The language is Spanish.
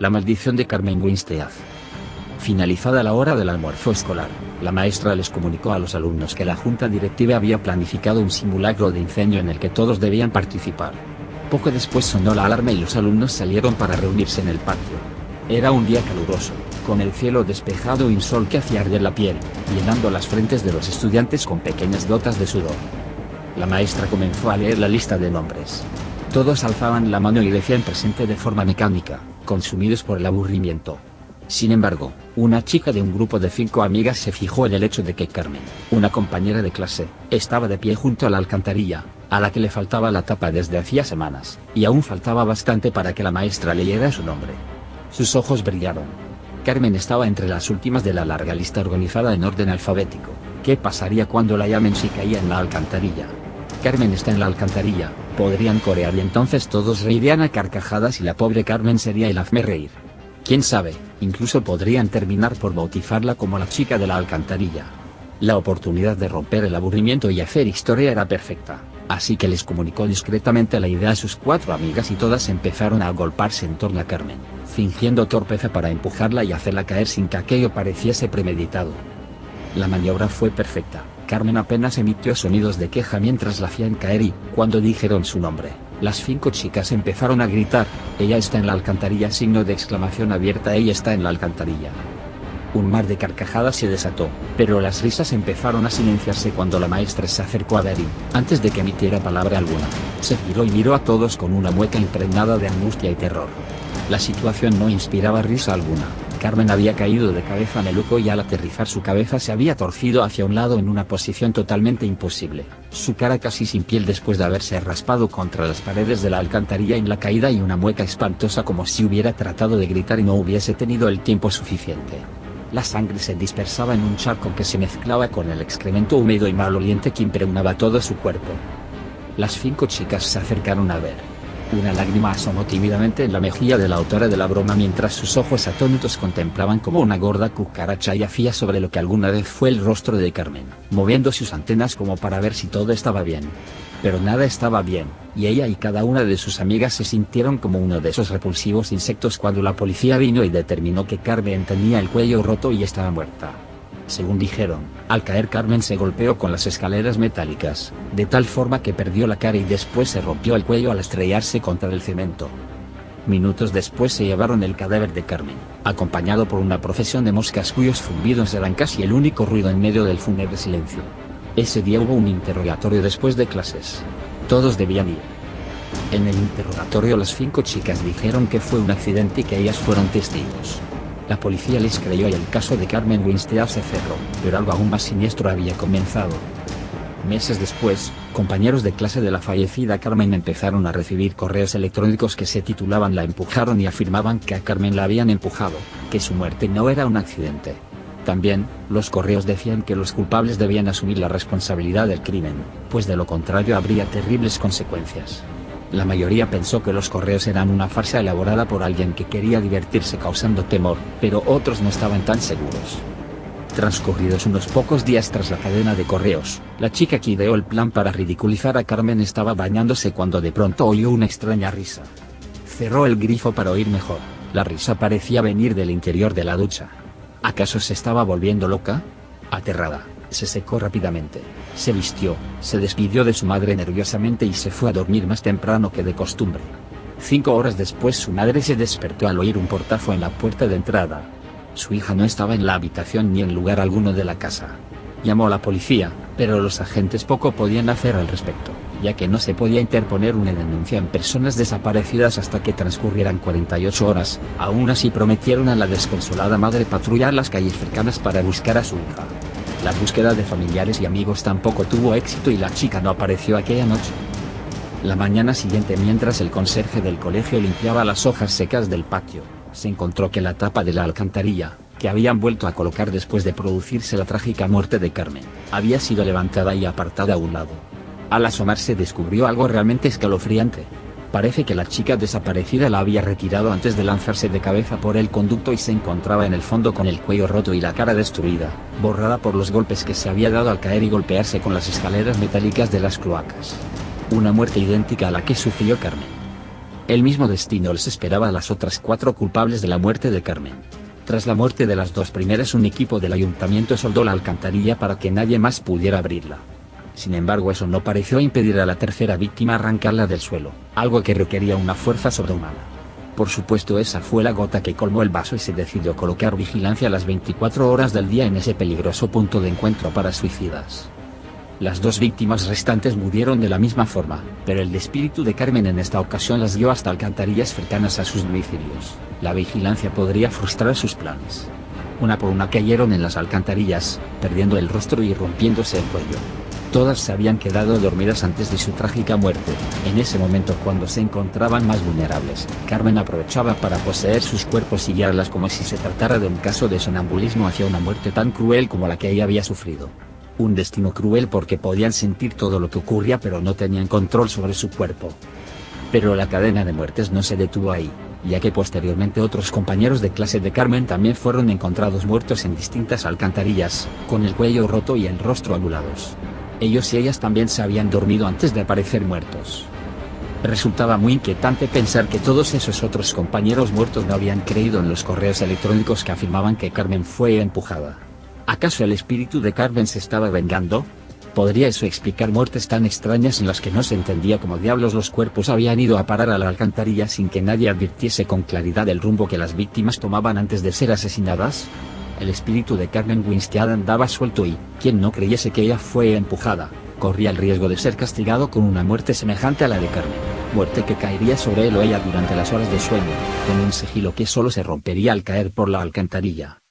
La maldición de Carmen Winstead. Finalizada la hora del almuerzo escolar, la maestra les comunicó a los alumnos que la junta directiva había planificado un simulacro de incendio en el que todos debían participar. Poco después sonó la alarma y los alumnos salieron para reunirse en el patio. Era un día caluroso, con el cielo despejado y un sol que hacía arder la piel, llenando las frentes de los estudiantes con pequeñas gotas de sudor. La maestra comenzó a leer la lista de nombres. Todos alzaban la mano y decían presente de forma mecánica, consumidos por el aburrimiento. Sin embargo, una chica de un grupo de 5 amigas se fijó en el hecho de que Carmen, una compañera de clase, estaba de pie junto a la alcantarilla, a la que le faltaba la tapa desde hacía semanas, y aún faltaba bastante para que la maestra leyera su nombre. Sus ojos brillaron. Carmen estaba entre las últimas de la larga lista organizada en orden alfabético. ¿Qué pasaría cuando la llamen si caía en la alcantarilla? Carmen está en la alcantarilla, podrían corear y entonces todos reirían a carcajadas y la pobre Carmen sería el hazmerreír. Quién sabe, incluso podrían terminar por bautizarla como la chica de la alcantarilla. La oportunidad de romper el aburrimiento y hacer historia era perfecta, así que les comunicó discretamente la idea a sus 4 amigas y todas empezaron a agolparse en torno a Carmen, fingiendo torpeza para empujarla y hacerla caer sin que aquello pareciese premeditado. La maniobra fue perfecta. Carmen apenas emitió sonidos de queja mientras la hacían caer y, cuando dijeron su nombre, las 5 chicas empezaron a gritar: «Ella está en la alcantarilla!» signo de exclamación abierta. «Ella está en la alcantarilla!». Un mar de carcajadas se desató, pero las risas empezaron a silenciarse cuando la maestra se acercó a Darín, antes de que emitiera palabra alguna. Se giró y miró a todos con una mueca impregnada de angustia y terror. La situación no inspiraba risa alguna. Carmen había caído de cabeza en el hueco y al aterrizar su cabeza se había torcido hacia un lado en una posición totalmente imposible, su cara casi sin piel después de haberse raspado contra las paredes de la alcantarilla en la caída y una mueca espantosa como si hubiera tratado de gritar y no hubiese tenido el tiempo suficiente. La sangre se dispersaba en un charco que se mezclaba con el excremento húmedo y maloliente que impregnaba todo su cuerpo. Las 5 chicas se acercaron a ver. Una lágrima asomó tímidamente en la mejilla de la autora de la broma mientras sus ojos atónitos contemplaban como una gorda cucaracha yacía sobre lo que alguna vez fue el rostro de Carmen, moviendo sus antenas como para ver si todo estaba bien. Pero nada estaba bien, y ella y cada una de sus amigas se sintieron como uno de esos repulsivos insectos cuando la policía vino y determinó que Carmen tenía el cuello roto y estaba muerta. Según dijeron, al caer Carmen se golpeó con las escaleras metálicas, de tal forma que perdió la cara y después se rompió el cuello al estrellarse contra el cemento. Minutos después se llevaron el cadáver de Carmen, acompañado por una procesión de moscas cuyos zumbidos eran casi el único ruido en medio del fúnebre silencio. Ese día hubo un interrogatorio después de clases. Todos debían ir. En el interrogatorio las 5 chicas dijeron que fue un accidente y que ellas fueron testigos. La policía les creyó y el caso de Carmen Winstead se cerró, pero algo aún más siniestro había comenzado. Meses después, compañeros de clase de la fallecida Carmen empezaron a recibir correos electrónicos que se titulaban «La empujaron» y afirmaban que a Carmen la habían empujado, que su muerte no era un accidente. También, los correos decían que los culpables debían asumir la responsabilidad del crimen, pues de lo contrario habría terribles consecuencias. La mayoría pensó que los correos eran una farsa elaborada por alguien que quería divertirse causando temor, pero otros no estaban tan seguros. Transcurridos unos pocos días tras la cadena de correos, la chica que ideó el plan para ridiculizar a Carmen estaba bañándose cuando de pronto oyó una extraña risa. Cerró el grifo para oír mejor. La risa parecía venir del interior de la ducha. ¿Acaso se estaba volviendo loca? Aterrada, se secó rápidamente, se vistió, se despidió de su madre nerviosamente y se fue a dormir más temprano que de costumbre. 5 horas después su madre se despertó al oír un portazo en la puerta de entrada. Su hija no estaba en la habitación ni en lugar alguno de la casa. Llamó a la policía, pero los agentes poco podían hacer al respecto, ya que no se podía interponer una denuncia en personas desaparecidas hasta que transcurrieran 48 horas. Aún así prometieron a la desconsolada madre patrullar las calles cercanas para buscar a su hija. La búsqueda de familiares y amigos tampoco tuvo éxito y la chica no apareció aquella noche. La mañana siguiente, mientras el conserje del colegio limpiaba las hojas secas del patio, se encontró que la tapa de la alcantarilla, que habían vuelto a colocar después de producirse la trágica muerte de Carmen, había sido levantada y apartada a un lado. Al asomarse descubrió algo realmente escalofriante. Parece que la chica desaparecida la había retirado antes de lanzarse de cabeza por el conducto y se encontraba en el fondo con el cuello roto y la cara destruida, borrada por los golpes que se había dado al caer y golpearse con las escaleras metálicas de las cloacas. Una muerte idéntica a la que sufrió Carmen. El mismo destino les esperaba a las otras 4 culpables de la muerte de Carmen. Tras la muerte de las 2 primeras, un equipo del ayuntamiento soldó la alcantarilla para que nadie más pudiera abrirla. Sin embargo, eso no pareció impedir a la tercera víctima arrancarla del suelo, algo que requería una fuerza sobrehumana. Por supuesto, esa fue la gota que colmó el vaso y se decidió colocar vigilancia las 24 horas del día en ese peligroso punto de encuentro para suicidas. Las 2 víctimas restantes murieron de la misma forma, pero el espíritu de Carmen en esta ocasión las guió hasta alcantarillas cercanas a sus domicilios. La vigilancia podría frustrar sus planes. Una por una cayeron en las alcantarillas, perdiendo el rostro y rompiéndose el cuello. Todas se habían quedado dormidas antes de su trágica muerte. En ese momento, cuando se encontraban más vulnerables, Carmen aprovechaba para poseer sus cuerpos y guiarlas como si se tratara de un caso de sonambulismo hacia una muerte tan cruel como la que ella había sufrido. Un destino cruel porque podían sentir todo lo que ocurría pero no tenían control sobre su cuerpo. Pero la cadena de muertes no se detuvo ahí, ya que posteriormente otros compañeros de clase de Carmen también fueron encontrados muertos en distintas alcantarillas, con el cuello roto y el rostro anulados. Ellos y ellas también se habían dormido antes de aparecer muertos. Resultaba muy inquietante pensar que todos esos otros compañeros muertos no habían creído en los correos electrónicos que afirmaban que Carmen fue empujada. ¿Acaso el espíritu de Carmen se estaba vengando? ¿Podría eso explicar muertes tan extrañas en las que no se entendía cómo diablos los cuerpos habían ido a parar a la alcantarilla sin que nadie advirtiese con claridad el rumbo que las víctimas tomaban antes de ser asesinadas? El espíritu de Carmen Winstead andaba suelto y, quien no creyese que ella fue empujada, corría el riesgo de ser castigado con una muerte semejante a la de Carmen, muerte que caería sobre él o ella durante las horas de sueño, con un sigilo que solo se rompería al caer por la alcantarilla.